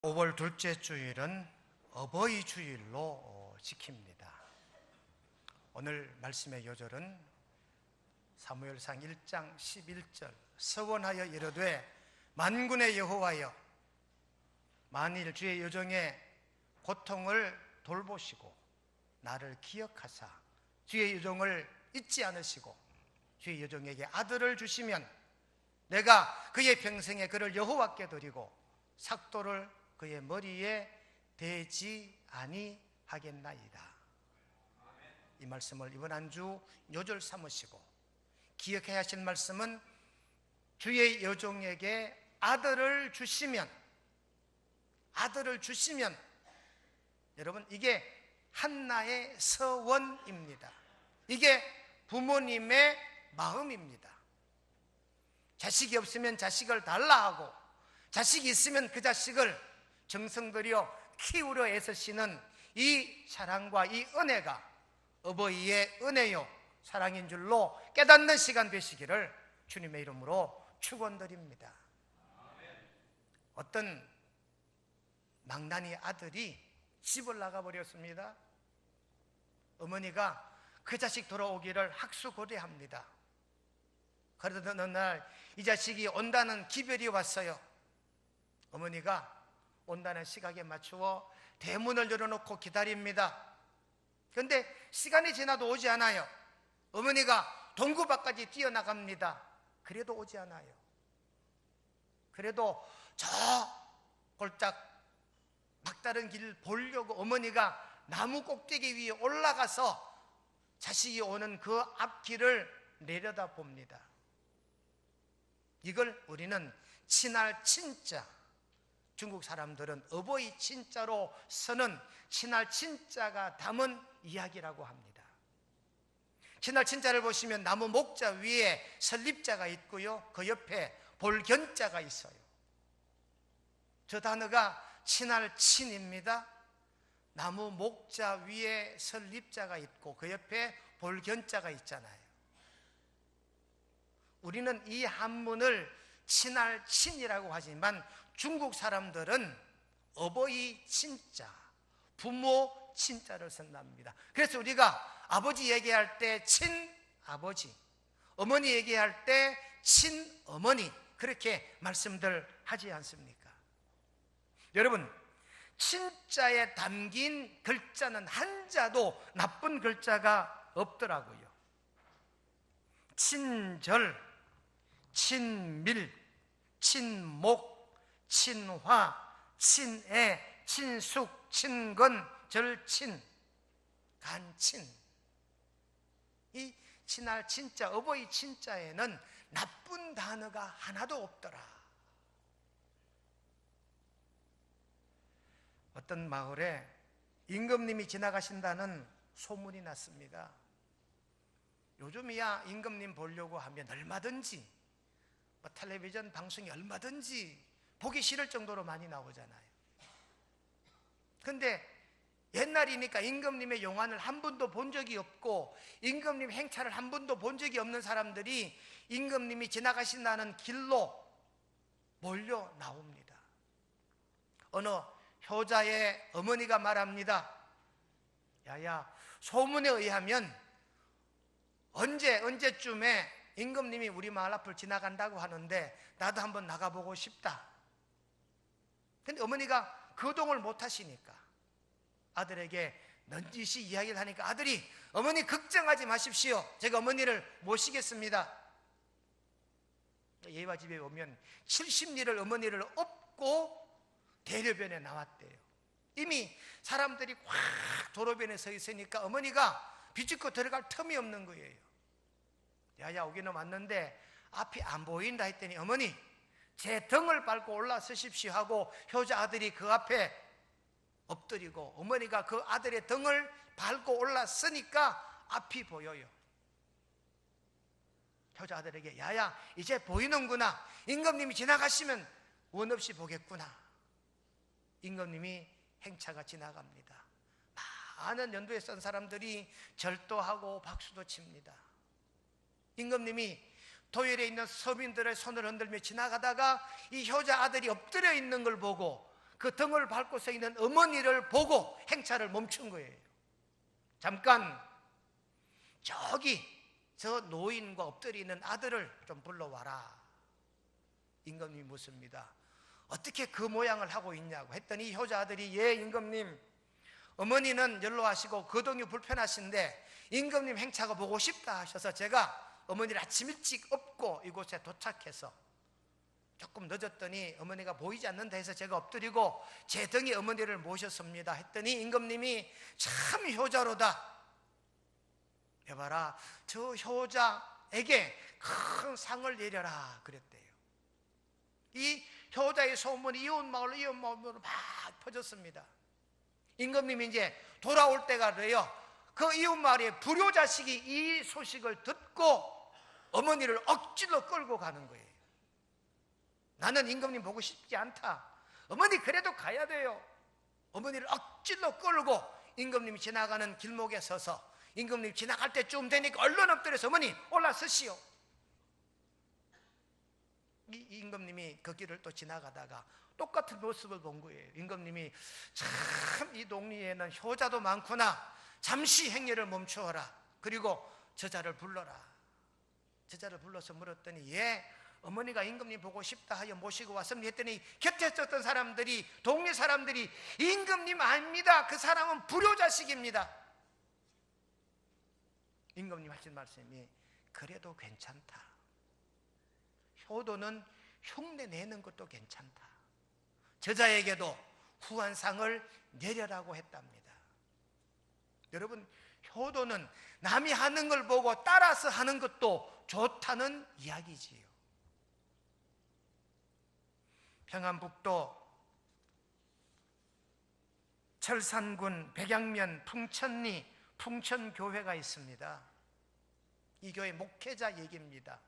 5월 둘째 주일은 어버이 주일로 지킵니다. 오늘 말씀의 요절은 사무엘상 1장 11절 서원하여 이르되 만군의 여호와여 만일 주의 여종의 고통을 돌보시고 나를 기억하사 주의 여종을 잊지 않으시고 주의 여종에게 아들을 주시면 내가 그의 평생에 그를 여호와께 드리고 삭도를 그의 머리에 대지 아니하겠나이다. 이 말씀을 이번 한 주 요절 삼으시고 기억해야 하실 말씀은 주의 여종에게 아들을 주시면 여러분 이게 한나의 서원입니다. 이게 부모님의 마음입니다. 자식이 없으면 자식을 달라 하고 자식이 있으면 그 자식을 정성 들여 키우려 애쓰시는 이 사랑과 이 은혜가 어버이의 은혜요 사랑인 줄로 깨닫는 시간 되시기를 주님의 이름으로 축원드립니다. 어떤 망나니 아들이 집을 나가버렸습니다. 어머니가 그 자식 돌아오기를 학수고대합니다. 그러던 어느 날 이 자식이 온다는 기별이 왔어요. 어머니가 온다는 시각에 맞추어 대문을 열어놓고 기다립니다. 그런데 시간이 지나도 오지 않아요. 어머니가 동구 밖까지 뛰어나갑니다. 그래도 오지 않아요. 그래도 저 골짝 막다른 길 보려고 어머니가 나무 꼭대기 위에 올라가서 자식이 오는 그 앞길을 내려다 봅니다. 이걸 우리는 친할 친자, 중국 사람들은 어버이 친자로 쓰는 친할 친자가 담은 이야기라고 합니다. 친할 친자를 보시면 나무 목자 위에 설립자가 있고요, 그 옆에 볼견자가 있어요. 저 단어가 친할 친입니다. 나무 목자 위에 설립자가 있고 그 옆에 볼견자가 있잖아요. 우리는 이 한문을 친할 친이라고 하지만 중국 사람들은 어버이 친자, 부모 친자를 쓴답니다. 그래서 우리가 아버지 얘기할 때 친아버지, 어머니 얘기할 때 친어머니 그렇게 말씀들 하지 않습니까? 여러분, 친자에 담긴 글자는 한자도 나쁜 글자가 없더라고요. 친절, 친밀, 친목, 친화, 친애, 친숙, 친건, 절친, 간친. 이 친할 친자, 어버이 친자에는 나쁜 단어가 하나도 없더라. 어떤 마을에 임금님이 지나가신다는 소문이 났습니다. 요즘이야 임금님 보려고 하면 얼마든지 텔레비전 방송이 얼마든지 보기 싫을 정도로 많이 나오잖아요. 근데 옛날이니까 임금님의 용안을 한 번도 본 적이 없고 임금님 행차를 한 번도 본 적이 없는 사람들이 임금님이 지나가신다는 길로 몰려 나옵니다. 어느 효자의 어머니가 말합니다. 야야, 소문에 의하면 언제쯤에 임금님이 우리 마을 앞을 지나간다고 하는데 나도 한번 나가보고 싶다. 근데 어머니가 거동을 못 하시니까 아들에게 넌지시 이야기를 하니까 아들이 어머니 걱정하지 마십시오. 제가 어머니를 모시겠습니다. 예와 집에 오면 70리를 어머니를 업고 대로변에 나왔대요. 이미 사람들이 확 도로변에 서 있으니까 어머니가 비집고 들어갈 틈이 없는 거예요. 야야 오기는 왔는데 앞이 안 보인다 했더니 어머니 제 등을 밟고 올라서십시오 하고 효자 아들이 그 앞에 엎드리고 어머니가 그 아들의 등을 밟고 올라서니까 앞이 보여요. 효자 아들에게 야야 이제 보이는구나. 임금님이 지나가시면 원 없이 보겠구나. 임금님이 행차가 지나갑니다. 많은 연도에 선 사람들이 절도하고 박수도 칩니다. 임금님이 도열에 있는 서민들의 손을 흔들며 지나가다가 이 효자 아들이 엎드려 있는 걸 보고 그 등을 밟고 서 있는 어머니를 보고 행차를 멈춘 거예요. 잠깐 저기 저 노인과 엎드려 있는 아들을 좀 불러와라. 임금님이 묻습니다. 어떻게 그 모양을 하고 있냐고 했더니 효자 아들이, 예 임금님, 어머니는 연로하시고 거동이 불편하신데 임금님 행차가 보고 싶다 하셔서 제가 어머니를 아침 일찍 업고 이곳에 도착해서 조금 늦었더니 어머니가 보이지 않는다 해서 제가 엎드리고 제 등에 어머니를 모셨습니다 했더니 임금님이 참 효자로다. 여봐라, 저 효자에게 큰 상을 내려라 그랬대요. 이 효자의 소문이 이웃마을로 막 퍼졌습니다. 임금님이 이제 돌아올 때가 돼요. 그 이웃마을의 불효자식이 이 소식을 듣고 어머니를 억지로 끌고 가는 거예요. 나는 임금님 보고 싶지 않다. 어머니 그래도 가야 돼요. 어머니를 억지로 끌고 임금님이 지나가는 길목에 서서 임금님 지나갈 때쯤 되니까 얼른 엎드려서 어머니 올라서시오. 이 임금님이 그 길을 또 지나가다가 똑같은 모습을 본 거예요. 임금님이 참 이 동리에는 효자도 많구나. 잠시 행렬을 멈추어라. 그리고 저자를 불러라. 저자를 불러서 물었더니, 예, 어머니가 임금님 보고 싶다 하여 모시고 왔습니다 했더니 곁에 있었던 사람들이, 동네 사람들이, 임금님 아닙니다. 그 사람은 불효자식입니다. 임금님 하신 말씀이, 그래도 괜찮다. 효도는 흉내 내는 것도 괜찮다. 저자에게도 후한상을 내려라고 했답니다. 여러분, 효도는 남이 하는 걸 보고 따라서 하는 것도 좋다는 이야기지요. 평안북도 철산군 백양면 풍천리 풍천교회가 있습니다. 이 교회 목회자 얘기입니다.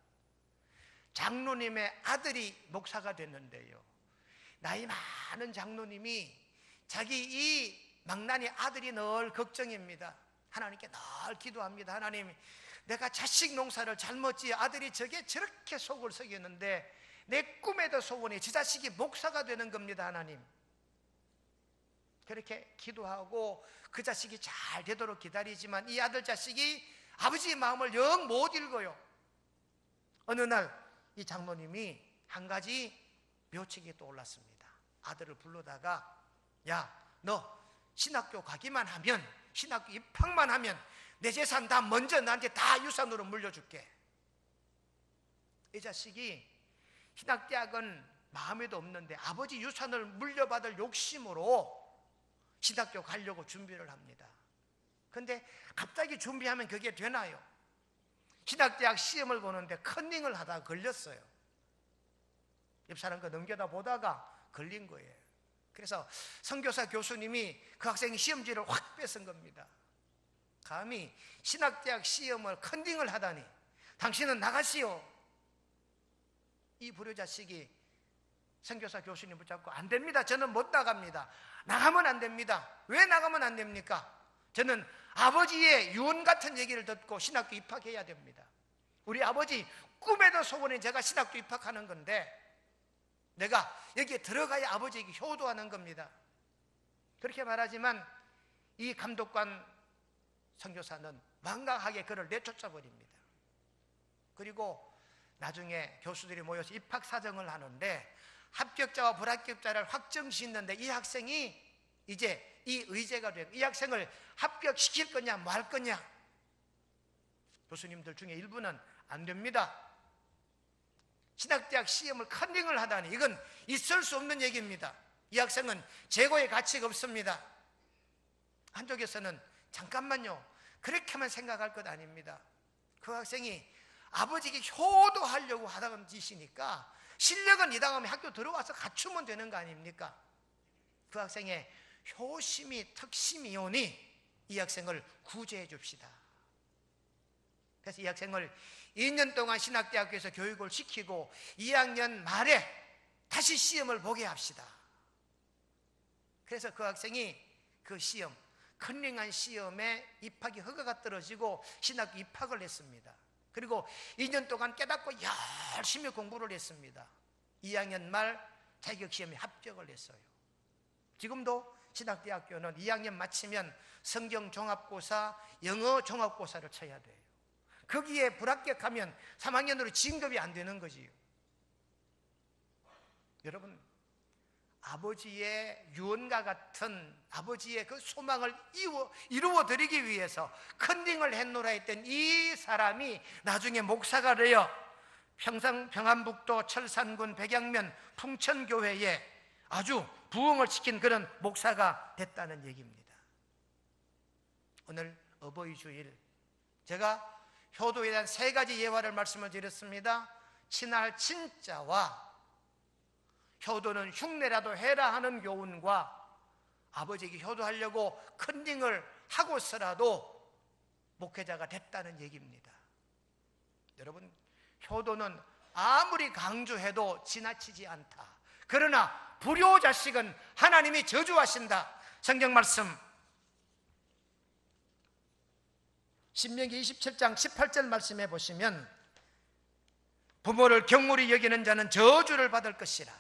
장로님의 아들이 목사가 됐는데요, 나이 많은 장로님이 자기 이 망나니 아들이 늘 걱정입니다. 하나님께 늘 기도합니다. 하나님, 내가 자식 농사를 잘못지 아들이 저렇게 속을 썩였는데 내 꿈에도 소원이 저 자식이 목사가 되는 겁니다. 하나님, 그렇게 기도하고 그 자식이 잘 되도록 기다리지만 이 아들 자식이 아버지의 마음을 영 못 읽어요. 어느 날 이 장로님이 한 가지 묘책이 떠올랐습니다. 아들을 불러다가, 야, 너 신학교 가기만 하면, 신학교 입학만 하면 내 재산 다 먼저 나한테 다 유산으로 물려줄게. 이 자식이 신학대학은 마음에도 없는데 아버지 유산을 물려받을 욕심으로 신학교 가려고 준비를 합니다. 그런데 갑자기 준비하면 그게 되나요? 신학대학 시험을 보는데 컨닝을 하다가 걸렸어요. 옆 사람 거 넘겨다 보다가 걸린 거예요. 그래서 선교사 교수님이 그 학생의 시험지를 확 뺏은 겁니다. 감히 신학대학 시험을 컨닝을 하다니, 당신은 나가시오. 이 불효자식이 선교사 교수님 붙잡고, 안 됩니다. 저는 못 나갑니다. 나가면 안 됩니다. 왜 나가면 안 됩니까? 저는 아버지의 유언 같은 얘기를 듣고 신학교 입학해야 됩니다. 우리 아버지 꿈에도 소원이 제가 신학교 입학하는 건데 내가 여기에 들어가야 아버지에게 효도하는 겁니다. 그렇게 말하지만 이 감독관 선교사는 완강하게 그를 내쫓아 버립니다. 그리고 나중에 교수들이 모여서 입학 사정을 하는데 합격자와 불합격자를 확정짓는데 이 학생이 이제 이 의제가 되고, 이 학생을 합격시킬 거냐 말 거냐. 교수님들 중에 일부는 안 됩니다. 신학대학 시험을 컨닝을 하다니 이건 있을 수 없는 얘기입니다. 이 학생은 재고의 가치가 없습니다. 한쪽에서는 잠깐만요, 그렇게만 생각할 것 아닙니다. 그 학생이 아버지에게 효도하려고 하다는 짓이니까 실력은 이 다음에 학교 들어와서 갖추면 되는 거 아닙니까? 그 학생의 효심이 특심이 오니 이 학생을 구제해 줍시다. 그래서 이 학생을 2년 동안 신학대학교에서 교육을 시키고 2학년 말에 다시 시험을 보게 합시다. 그래서 그 학생이 그 시험, 컨닝한 시험에 입학이 허가가 떨어지고 신학교 입학을 했습니다. 그리고 2년 동안 깨닫고 열심히 공부를 했습니다. 2학년 말 자격시험에 합격을 했어요. 지금도 신학대학교는 2학년 마치면 성경 종합고사, 영어 종합고사를 쳐야 돼요. 거기에 불합격하면 3학년으로 진급이 안 되는 거지요. 여러분, 아버지의 유언과 같은 아버지의 그 소망을 이루어 드리기 위해서 컨닝을 했노라 했던 이 사람이 나중에 목사가 되어 평안북도 철산군 백양면 풍천교회에 아주 부흥을 시킨 그런 목사가 됐다는 얘기입니다. 오늘 어버이 주일, 제가 효도에 대한 3가지 예화를 말씀을 드렸습니다. 친할 친자와 효도는 흉내라도 해라 하는 교훈과 아버지에게 효도하려고 컨닝을 하고서라도 목회자가 됐다는 얘기입니다. 여러분, 효도는 아무리 강조해도 지나치지 않다. 그러나 불효 자식은 하나님이 저주하신다. 성경 말씀 신명기 27장 18절 말씀해 보시면 부모를 경홀히 여기는 자는 저주를 받을 것이라.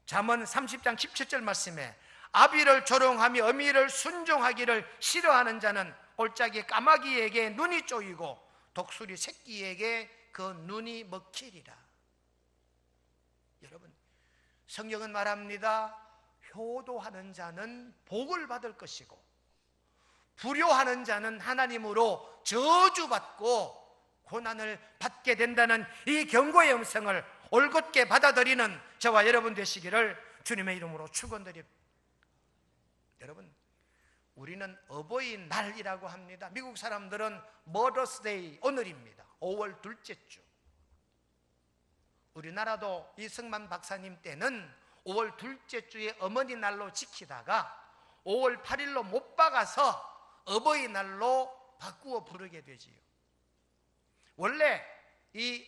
잠언 30장 17절 말씀에 아비를 조롱하며 어미를 순종하기를 싫어하는 자는 올짝이 까마귀에게 눈이 쪼이고 독수리 새끼에게 그 눈이 먹히리라. 여러분, 성경은 말합니다. 효도하는 자는 복을 받을 것이고 불효하는 자는 하나님으로 저주받고 고난을 받게 된다는 이 경고의 음성을 올곧게 받아들이는 저와 여러분 되시기를 주님의 이름으로 축원드립니다. 여러분, 우리는 어버이날이라고 합니다. 미국 사람들은 머더스데이, 오늘입니다. 5월 둘째 주. 우리나라도 이승만 박사님 때는 5월 둘째 주에 어머니날로 지키다가 5월 8일로 못 박아서 어버이날로 바꾸어 부르게 되지요. 원래 이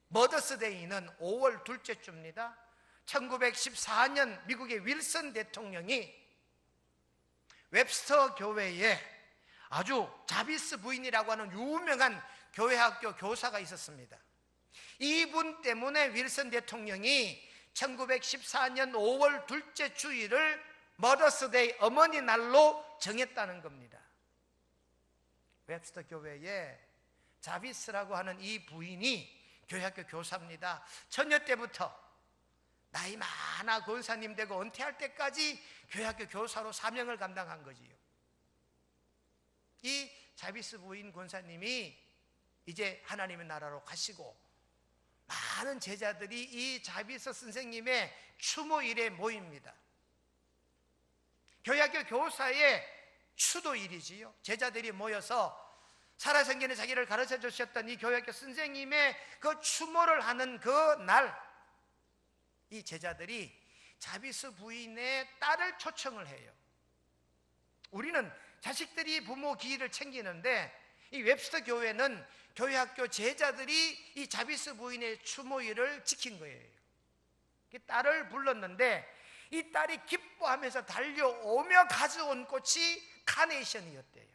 머더스데이는 5월 둘째 주입니다. 1914년 미국의 윌슨 대통령이 웹스터 교회에 아주 자비스 부인이라고 하는 유명한 교회학교 교사가 있었습니다. 이분 때문에 윌슨 대통령이 1914년 5월 둘째 주일을 머더스데이, 어머니날로 정했다는 겁니다. 웹스터 교회에 자비스라고 하는 이 부인이 교회학교 교사입니다. 처녀 때부터 나이 많아 권사님 되고 은퇴할 때까지 교회학교 교사로 사명을 감당한 거지요. 이 자비스 부인 권사님이 이제 하나님의 나라로 가시고 많은 제자들이 이 자비스 선생님의 추모일에 모입니다. 교회학교 교사의 추도일이지요. 제자들이 모여서 살아생전에 자기를 가르쳐 주셨던 이 교회학교 선생님의 그 추모를 하는 그 날, 이 제자들이 자비스 부인의 딸을 초청을 해요. 우리는 자식들이 부모 기일을 챙기는데 이 웹스터 교회는 교회학교 제자들이 이 자비스 부인의 추모일을 지킨 거예요. 딸을 불렀는데 이 딸이 기뻐하면서 달려오며 가져온 꽃이 카네이션이었대요.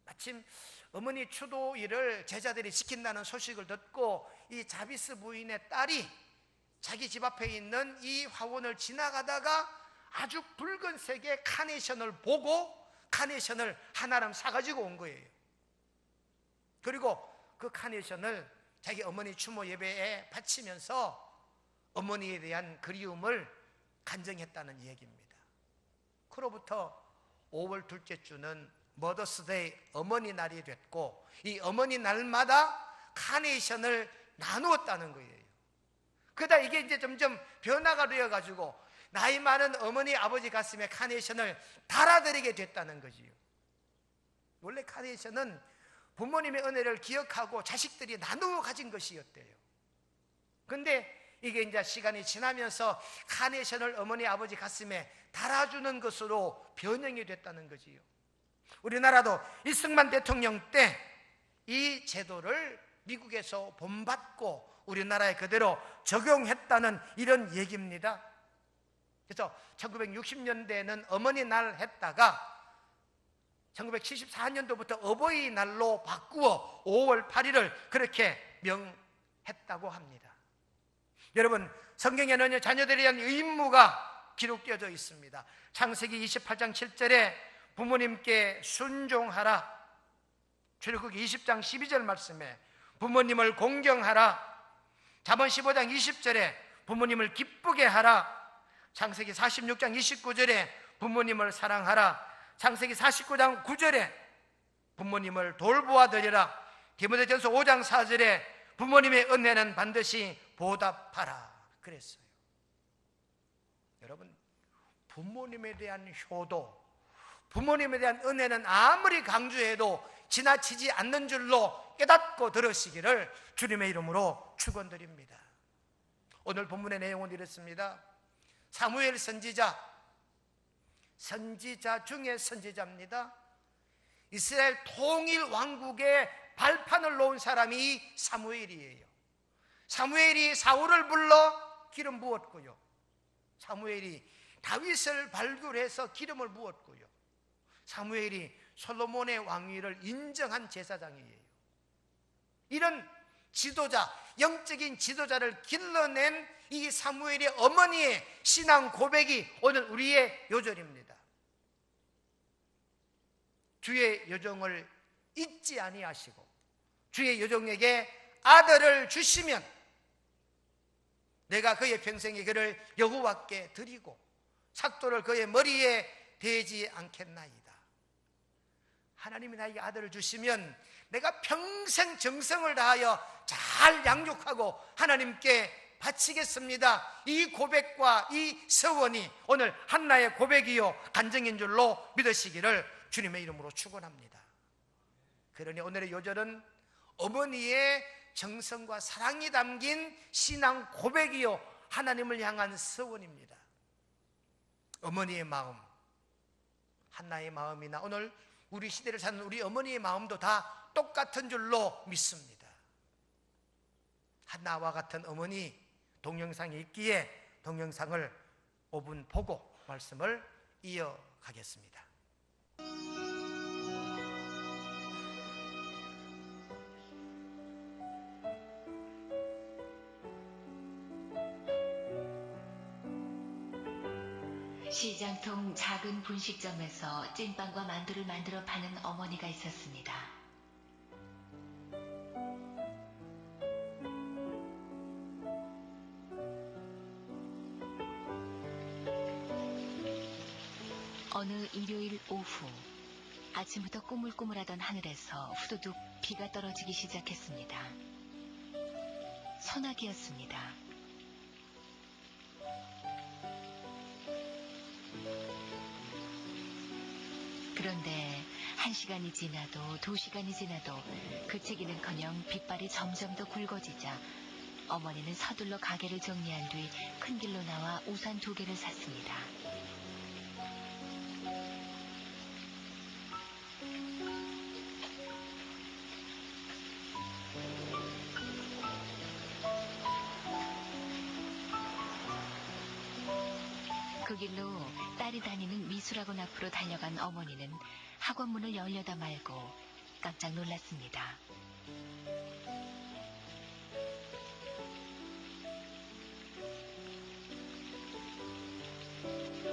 마침 어머니 추도일을 제자들이 지킨다는 소식을 듣고 이 자비스 부인의 딸이 자기 집 앞에 있는 이 화원을 지나가다가 아주 붉은색의 카네이션을 보고 카네이션을 하나름 사가지고 온 거예요. 그리고 그 카네이션을 자기 어머니 추모 예배에 바치면서 어머니에 대한 그리움을 간증했다는 얘기입니다. 그로부터 5월 둘째 주는 머더스데이, 어머니 날이 됐고 이 어머니 날마다 카네이션을 나누었다는 거예요. 그러다 이게 이제 점점 변화가 되어가지고 나이 많은 어머니 아버지 가슴에 카네이션을 달아드리게 됐다는 거지요. 원래 카네이션은 부모님의 은혜를 기억하고 자식들이 나누어 가진 것이었대요. 근데 이게 이제 시간이 지나면서 카네이션을 어머니 아버지 가슴에 달아주는 것으로 변형이 됐다는 거지요. 우리나라도 이승만 대통령 때 이 제도를 미국에서 본받고 우리나라에 그대로 적용했다는 이런 얘기입니다. 그래서 1960년대에는 어머니 날 했다가 1974년도부터 어버이날로 바꾸어 5월 8일을 그렇게 명했다고 합니다. 여러분, 성경에는 자녀들에 대한 의무가 기록되어져 있습니다. 창세기 28장 7절에 부모님께 순종하라, 출애굽기 20장 12절 말씀에 부모님을 공경하라, 잠언 15장 20절에 부모님을 기쁘게 하라, 창세기 46장 29절에 부모님을 사랑하라, 창세기 49장 9절에 부모님을 돌보아 드리라, 디모데전서 5장 4절에 부모님의 은혜는 반드시 보답하라 그랬어요. 여러분, 부모님에 대한 효도, 부모님에 대한 은혜는 아무리 강조해도 지나치지 않는 줄로 깨닫고 들으시기를 주님의 이름으로 축원드립니다. 오늘 본문의 내용은 이렇습니다. 사무엘 선지자 중에 선지자입니다. 이스라엘 통일 왕국의 발판을 놓은 사람이 사무엘이에요. 사무엘이 사울을 불러 기름 부었고요, 사무엘이 다윗을 발굴해서 기름을 부었고요, 사무엘이 솔로몬의 왕위를 인정한 제사장이에요. 이런 지도자, 영적인 지도자를 길러낸 이 사무엘의 어머니의 신앙 고백이 오늘 우리의 요절입니다. 주의 여종을 잊지 아니하시고 주의 여종에게 아들을 주시면 내가 그의 평생에 그를 여호와께 드리고 삭도를 그의 머리에 대지 않겠나이다. 하나님이 나에게 아들을 주시면 내가 평생 정성을 다하여 잘 양육하고 하나님께 바치겠습니다. 이 고백과 이 서원이 오늘 한나의 고백이요 간증인 줄로 믿으시기를 주님의 이름으로 축원합니다. 그러니 오늘의 요절은 어머니의 정성과 사랑이 담긴 신앙 고백이요 하나님을 향한 서원입니다. 어머니의 마음, 한나의 마음이나 오늘 우리 시대를 사는 우리 어머니의 마음도 다 똑같은 줄로 믿습니다. 한나와 같은 어머니 동영상이 있기에 동영상을 5분 보고 말씀을 이어가겠습니다. 시장통 작은 분식점에서 찐빵과 만두를 만들어 파는 어머니가 있었습니다. 어느 일요일 오후, 아침부터 꾸물꾸물하던 하늘에서 후두둑 비가 떨어지기 시작했습니다. 소나기였습니다. 그런데 1시간이 지나도 2시간이 지나도 그치기는커녕 빗발이 점점 더 굵어지자 어머니는 서둘러 가게를 정리한 뒤 큰 길로 나와 우산 2개를 샀습니다. 그 길로 딸이 다니는 미술학원 앞으로 달려간 어머니는 학원 문을 열려다 말고 깜짝 놀랐습니다.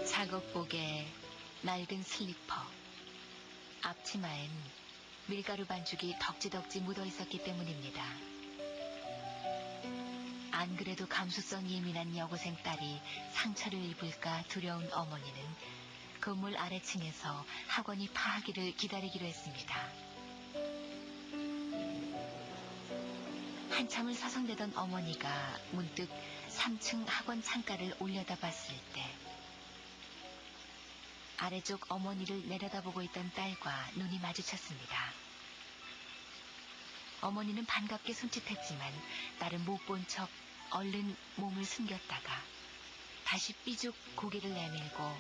작업복에 낡은 슬리퍼, 앞치마엔 밀가루 반죽이 덕지덕지 묻어 있었기 때문입니다. 안 그래도 감수성 예민한 여고생 딸이 상처를 입을까 두려운 어머니는 건물 아래층에서 학원이 파하기를 기다리기로 했습니다. 한참을 서성대던 어머니가 문득 3층 학원 창가를 올려다봤을 때 아래쪽 어머니를 내려다보고 있던 딸과 눈이 마주쳤습니다. 어머니는 반갑게 손짓했지만 딸은 못 본 척 얼른 몸을 숨겼다가 다시 삐죽 고개를 내밀고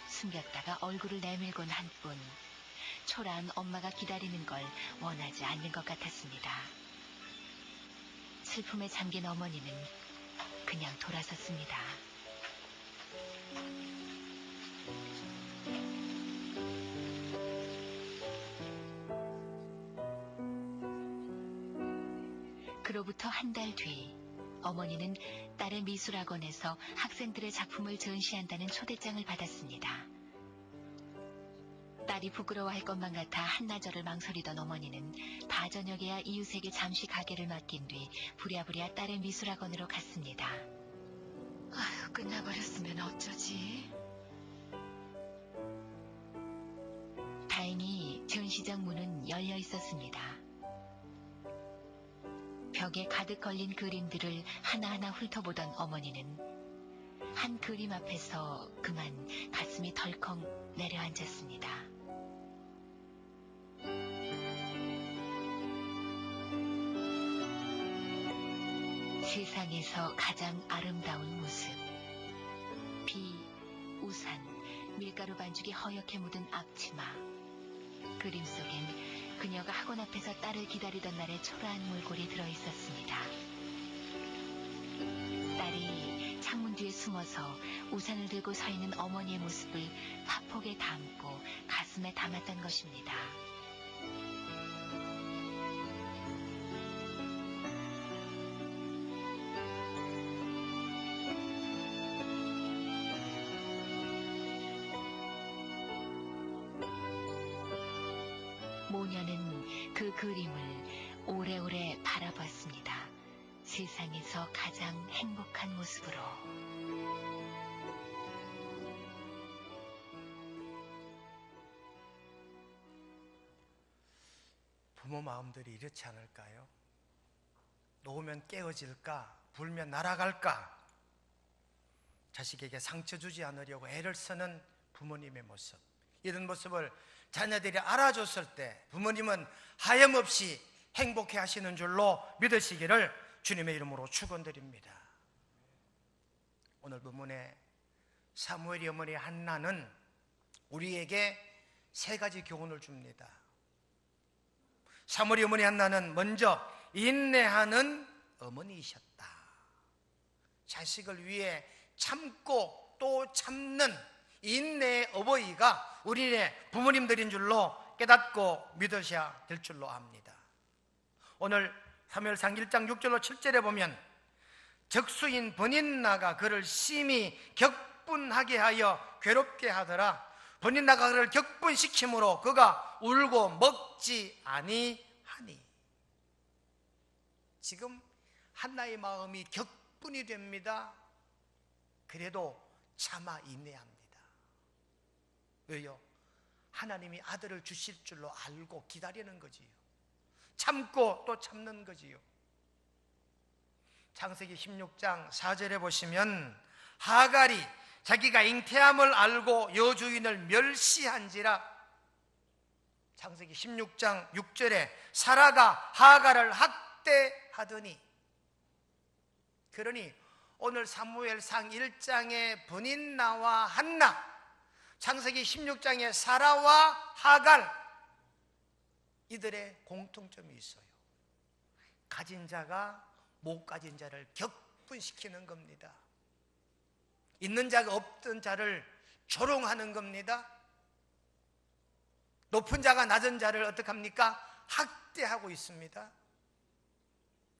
숨겼다가 얼굴을 내밀곤 한 뿐 초라한 엄마가 기다리는 걸 원하지 않는 것 같았습니다. 슬픔에 잠긴 어머니는 그냥 돌아섰습니다. 그로부터 한 달 뒤 어머니는 딸의 미술학원에서 학생들의 작품을 전시한다는 초대장을 받았습니다. 딸이 부끄러워할 것만 같아 한나절을 망설이던 어머니는 다저녁에야 이웃에게 잠시 가게를 맡긴 뒤 부랴부랴 딸의 미술학원으로 갔습니다. 아휴, 끝나버렸으면 어쩌지? 다행히 전시장 문은 열려 있었습니다. 벽에 가득 걸린 그림들을 하나하나 훑어보던 어머니는 한 그림 앞에서 그만 가슴이 덜컹 내려앉았습니다. 세상에서 가장 아름다운 모습. 비, 우산, 밀가루 반죽이 허옇게 묻은 앞치마. 그림 속엔 그녀가 학원 앞에서 딸을 기다리던 날의 초라한 몰골이 들어있었습니다. 딸이 창문 뒤에 숨어서 우산을 들고 서 있는 어머니의 모습을 화폭에 담고 가슴에 담았던 것입니다. 모녀는 그 그림을 오래오래 바라봤습니다. 세상에서 가장 행복한 모습으로. 부모 마음들이 이렇지 않을까요? 놓으면 깨어질까? 불면 날아갈까? 자식에게 상처 주지 않으려고 애를 쓰는 부모님의 모습. 이런 모습을 자녀들이 알아줬을 때 부모님은 하염없이 행복해 하시는 줄로 믿으시기를 주님의 이름으로 축원드립니다. 오늘 본문의 사무엘의 어머니 한나는 우리에게 세 가지 교훈을 줍니다. 사무엘의 어머니 한나는 먼저 인내하는 어머니이셨다. 자식을 위해 참고 또 참는 인내의 어버이가 우리의 부모님들인 줄로 깨닫고 믿으셔야 될 줄로 압니다. 오늘 사무엘상 1장 6절로 7절에 보면 적수인 버닌나가 그를 심히 격분하게 하여 괴롭게 하더라. 버닌나가 그를 격분시킴으로 그가 울고 먹지 아니하니. 지금 한나의 마음이 격분이 됩니다. 그래도 참아 인내합니다. 왜요? 하나님이 아들을 주실 줄로 알고 기다리는 거지요. 참고 또 참는 거지요. 창세기 16장 4절에 보시면 하갈이 자기가 잉태함을 알고 여주인을 멸시한지라. 창세기 16장 6절에 사라가 하갈을 학대하더니. 그러니 오늘 사무엘상 1장의 버닌나와 한나, 창세기 16장의 사라와 하갈, 이들의 공통점이 있어요. 가진 자가 못 가진 자를 격분시키는 겁니다. 있는 자가 없던 자를 조롱하는 겁니다. 높은 자가 낮은 자를 어떻게 합니까? 학대하고 있습니다.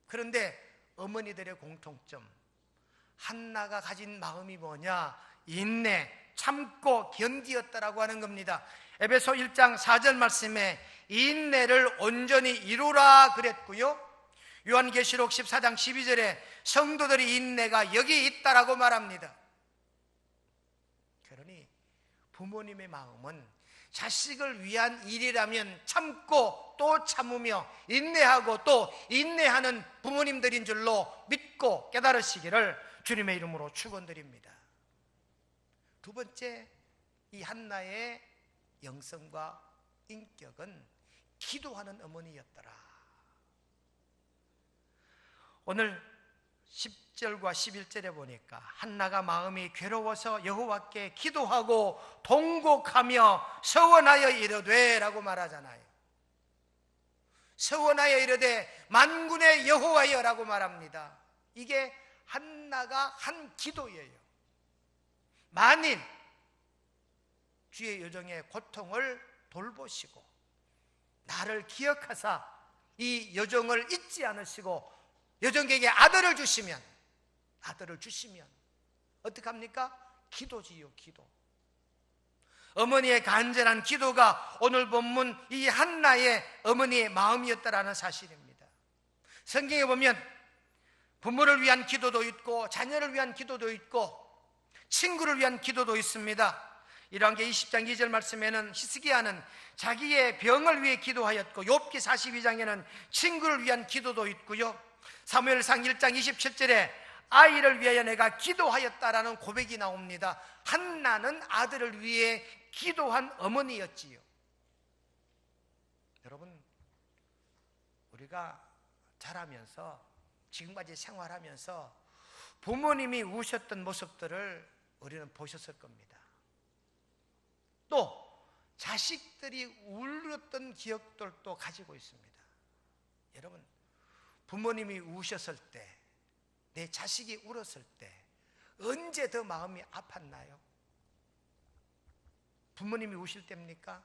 그런데 어머니들의 공통점, 한나가 가진 마음이 뭐냐? 인내, 참고 견디었다라고 하는 겁니다. 에베소 1장 4절 말씀에 인내를 온전히 이루라 그랬고요, 요한계시록 14장 12절에 성도들의 인내가 여기 있다라고 말합니다. 그러니 부모님의 마음은 자식을 위한 일이라면 참고 또 참으며 인내하고 또 인내하는 부모님들인 줄로 믿고 깨달으시기를 주님의 이름으로 축원드립니다. 두 번째, 이 한나의 영성과 인격은 기도하는 어머니였더라. 오늘 10절과 11절에 보니까 한나가 마음이 괴로워서 여호와께 기도하고 통곡하며 서원하여 이르되 라고 말하잖아요. 서원하여 이르되 만군의 여호와여 라고 말합니다. 이게 한나가 한 기도예요. 만일 주의 여종의 고통을 돌보시고 나를 기억하사 이 여종을 잊지 않으시고 여종에게 아들을 주시면 아들을 주시면 어떻게 합니까? 기도지요, 기도. 어머니의 간절한 기도가 오늘 본문 이 한나의 어머니의 마음이었다라는 사실입니다. 성경에 보면 부모를 위한 기도도 있고 자녀를 위한 기도도 있고 친구를 위한 기도도 있습니다. 이러한 게 20장 2절 말씀에는 히스기야는 자기의 병을 위해 기도하였고 욥기 42장에는 친구를 위한 기도도 있고요. 사무엘상 1장 27절에 아이를 위하여 내가 기도하였다라는 고백이 나옵니다. 한나는 아들을 위해 기도한 어머니였지요. 여러분, 우리가 자라면서 지금까지 생활하면서 부모님이 우셨던 모습들을 우리는 보셨을 겁니다. 또 자식들이 울었던 기억들도 가지고 있습니다. 여러분, 부모님이 우셨을 때, 내 자식이 울었을 때 언제 더 마음이 아팠나요? 부모님이 우실 때입니까?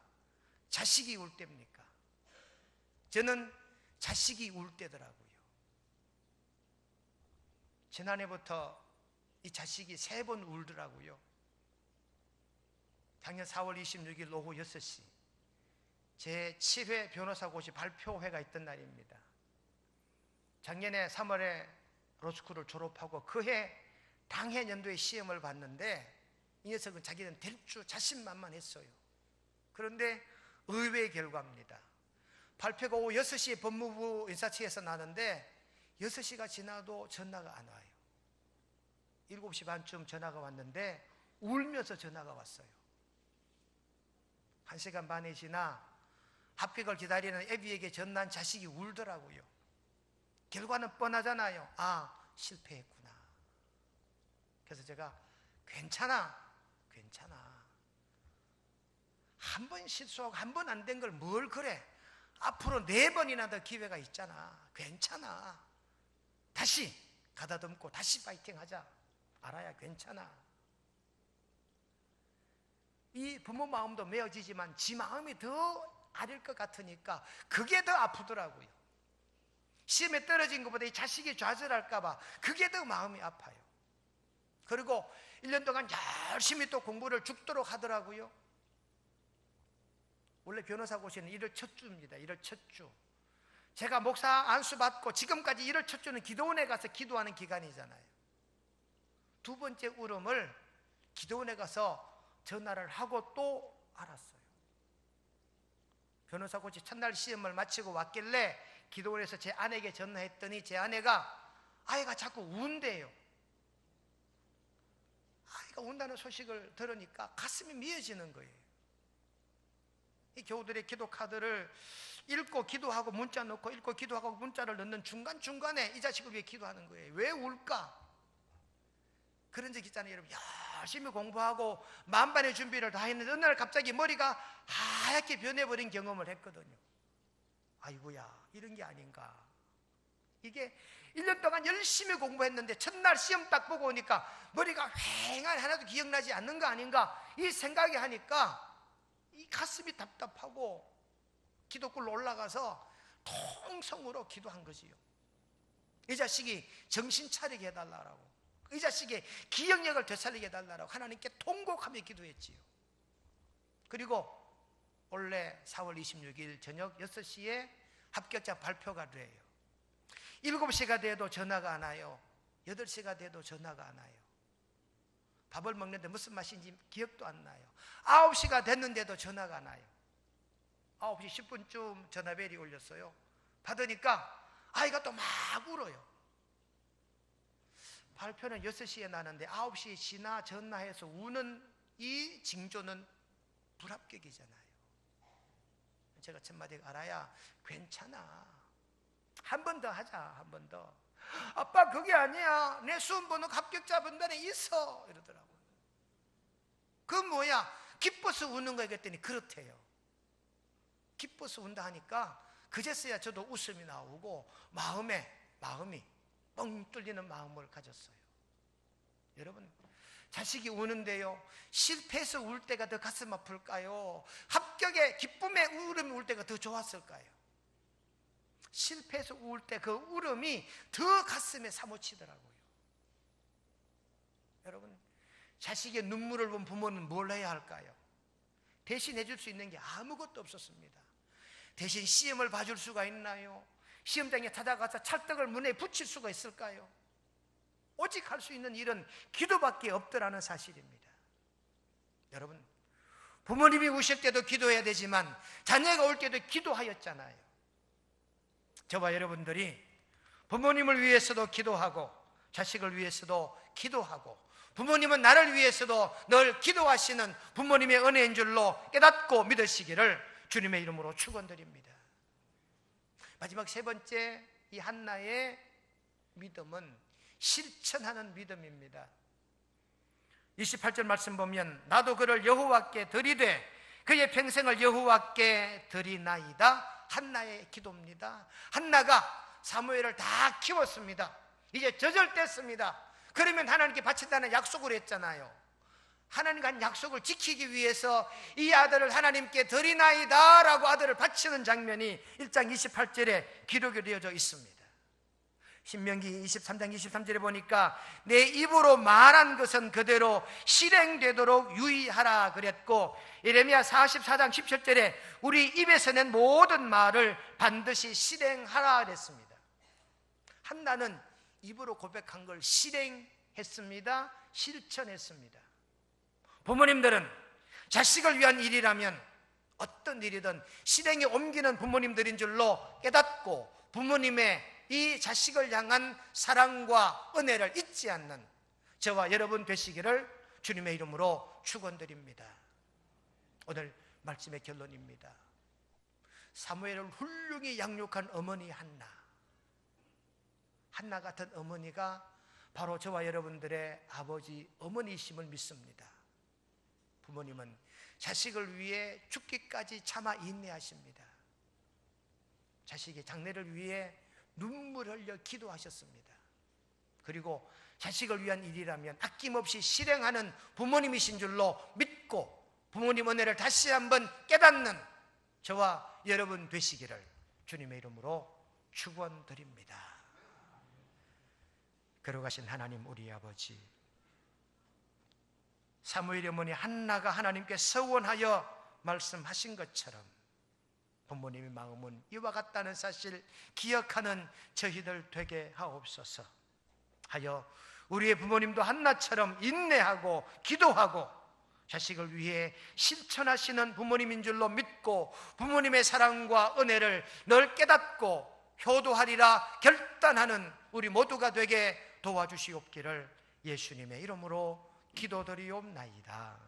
자식이 울 때입니까? 저는 자식이 울 때더라고요. 지난해부터 이 자식이 3번 울더라고요. 작년 4월 26일 오후 6시 제 7회 변호사고시 발표회가 있던 날입니다. 작년에 3월에 로스쿨을 졸업하고 그해 당해 연도에 시험을 봤는데 이 녀석은 자기는 될 줄 자신만만했어요. 그런데 의외의 결과입니다. 발표가 오후 6시에 법무부 인사처에서 나는데 6시가 지나도 전화가 안 와요. 7시 반쯤 전화가 왔는데 울면서 전화가 왔어요. 1시간 반이 지나 합격을 기다리는 애비에게 전화한 자식이 울더라고요. 결과는 뻔하잖아요. 아, 실패했구나. 그래서 제가 괜찮아. 한 번 실수하고 한 번 안 된 걸 뭘 그래. 앞으로 4번이나 더 기회가 있잖아. 괜찮아. 다시 가다듬고 다시 파이팅하자. 알아야 괜찮아. 이 부모 마음도 메어지지만 지 마음이 더 아릴 것 같으니까 그게 더 아프더라고요. 시험에 떨어진 것보다 이 자식이 좌절할까 봐 그게 더 마음이 아파요. 그리고 1년 동안 열심히 또 공부를 죽도록 하더라고요. 원래 변호사고시는 1월 첫 주입니다. 1월 첫 주. 제가 목사 안수 받고 지금까지 1월 첫 주는 기도원에 가서 기도하는 기간이잖아요. 두 번째 울음을 기도원에 가서 전화를 하고 또 알았어요. 변호사고시 첫날 시험을 마치고 왔길래 기도원에서 제 아내에게 전화했더니 제 아내가 아이가 자꾸 운대요. 아이가 운다는 소식을 들으니까 가슴이 미어지는 거예요. 이 교우들의 기도 카드를 읽고 기도하고 문자 넣고 읽고 기도하고 문자를 넣는 중간중간에 이 자식을 위해 기도하는 거예요. 왜 울까? 그런 적 있잖아요. 여러분, 열심히 공부하고 만반의 준비를 다 했는데 어느 날 갑자기 머리가 하얗게 변해버린 경험을 했거든요. 아이고야, 이런 게 아닌가. 이게 1년 동안 열심히 공부했는데 첫날 시험 딱 보고 오니까 머리가 휑한 하나도 기억나지 않는 거 아닌가, 이 생각이 하니까 이 가슴이 답답하고 기도굴로 올라가서 통성으로 기도한 거지요. 이 자식이 정신 차리게 해달라고, 이 자식의 기억력을 되살리게 해달라고 하나님께 통곡하며 기도했지요. 그리고 원래 4월 26일 저녁 6시에 합격자 발표가 돼요. 7시가 돼도 전화가 안 와요. 8시가 돼도 전화가 안 와요. 밥을 먹는데 무슨 맛인지 기억도 안 나요. 9시가 됐는데도 전화가 안 와요. 9시 10분쯤 전화벨이 울렸어요. 받으니까 아이가 또 막 울어요. 발표는 6시에 나는데 9시 지나 전화해서 우는 이 징조는 불합격이잖아요. 제가 첫마디 알아야 괜찮아. 한 번 더 하자. 한 번 더. 아빠 그게 아니야. 내 수험번호 합격자 번단에 있어. 이러더라고요. 그 뭐야? 기뻐서 우는 거야. 그랬더니 그렇대요. 기뻐서 운다 하니까 그제서야 저도 웃음이 나오고 마음이 뻥 뚫리는 마음을 가졌어요. 여러분, 자식이 우는데요, 실패해서 울 때가 더 가슴 아플까요? 합격의 기쁨의 울음이 울 때가 더 좋았을까요? 실패해서 울 때 그 울음이 더 가슴에 사무치더라고요. 여러분, 자식의 눈물을 본 부모는 뭘 해야 할까요? 대신 해줄 수 있는 게 아무것도 없었습니다. 대신 시험을 봐줄 수가 있나요? 시험장에 찾아가서 찰떡을 문에 붙일 수가 있을까요? 오직 할 수 있는 일은 기도밖에 없더라는 사실입니다. 여러분, 부모님이 우실 때도 기도해야 되지만 자녀가 올 때도 기도하였잖아요. 저와 여러분들이 부모님을 위해서도 기도하고 자식을 위해서도 기도하고 부모님은 나를 위해서도 늘 기도하시는 부모님의 은혜인 줄로 깨닫고 믿으시기를 주님의 이름으로 축원드립니다. 마지막 세 번째, 이 한나의 믿음은 실천하는 믿음입니다. 28절 말씀 보면 나도 그를 여호와께 드리되 그의 평생을 여호와께 드리나이다. 한나의 기도입니다. 한나가 사무엘을 다 키웠습니다. 이제 저절됐습니다. 그러면 하나님께 바친다는 약속을 했잖아요. 하나님과 한 약속을 지키기 위해서 이 아들을 하나님께 드리나이다 라고 아들을 바치는 장면이 1장 28절에 기록이 되어져 있습니다. 신명기 23장 23절에 보니까 내 입으로 말한 것은 그대로 실행되도록 유의하라 그랬고, 예레미야 44장 17절에 우리 입에서 낸 모든 말을 반드시 실행하라 그랬습니다. 한나는 입으로 고백한 걸 실행했습니다. 실천했습니다. 부모님들은 자식을 위한 일이라면 어떤 일이든 실행에 옮기는 부모님들인 줄로 깨닫고 부모님의 이 자식을 향한 사랑과 은혜를 잊지 않는 저와 여러분 되시기를 주님의 이름으로 축원드립니다. 오늘 말씀의 결론입니다. 사무엘을 훌륭히 양육한 어머니 한나 같은 어머니가 바로 저와 여러분들의 아버지 어머니이심을 믿습니다. 부모님은 자식을 위해 죽기까지 참아 인내하십니다. 자식의 장래를 위해 눈물 흘려 기도하셨습니다. 그리고 자식을 위한 일이라면 아낌없이 실행하는 부모님이신 줄로 믿고 부모님 은혜를 다시 한번 깨닫는 저와 여러분 되시기를 주님의 이름으로 축원드립니다. 걸어가신 하나님 우리 아버지, 사무엘의 어머니 한나가 하나님께 서원하여 말씀하신 것처럼 부모님의 마음은 이와 같다는 사실 기억하는 저희들 되게 하옵소서. 하여 우리의 부모님도 한나처럼 인내하고 기도하고 자식을 위해 실천하시는 부모님인 줄로 믿고 부모님의 사랑과 은혜를 늘 깨닫고 효도하리라 결단하는 우리 모두가 되게 도와주시옵기를 예수님의 이름으로 기도드리옵나이다.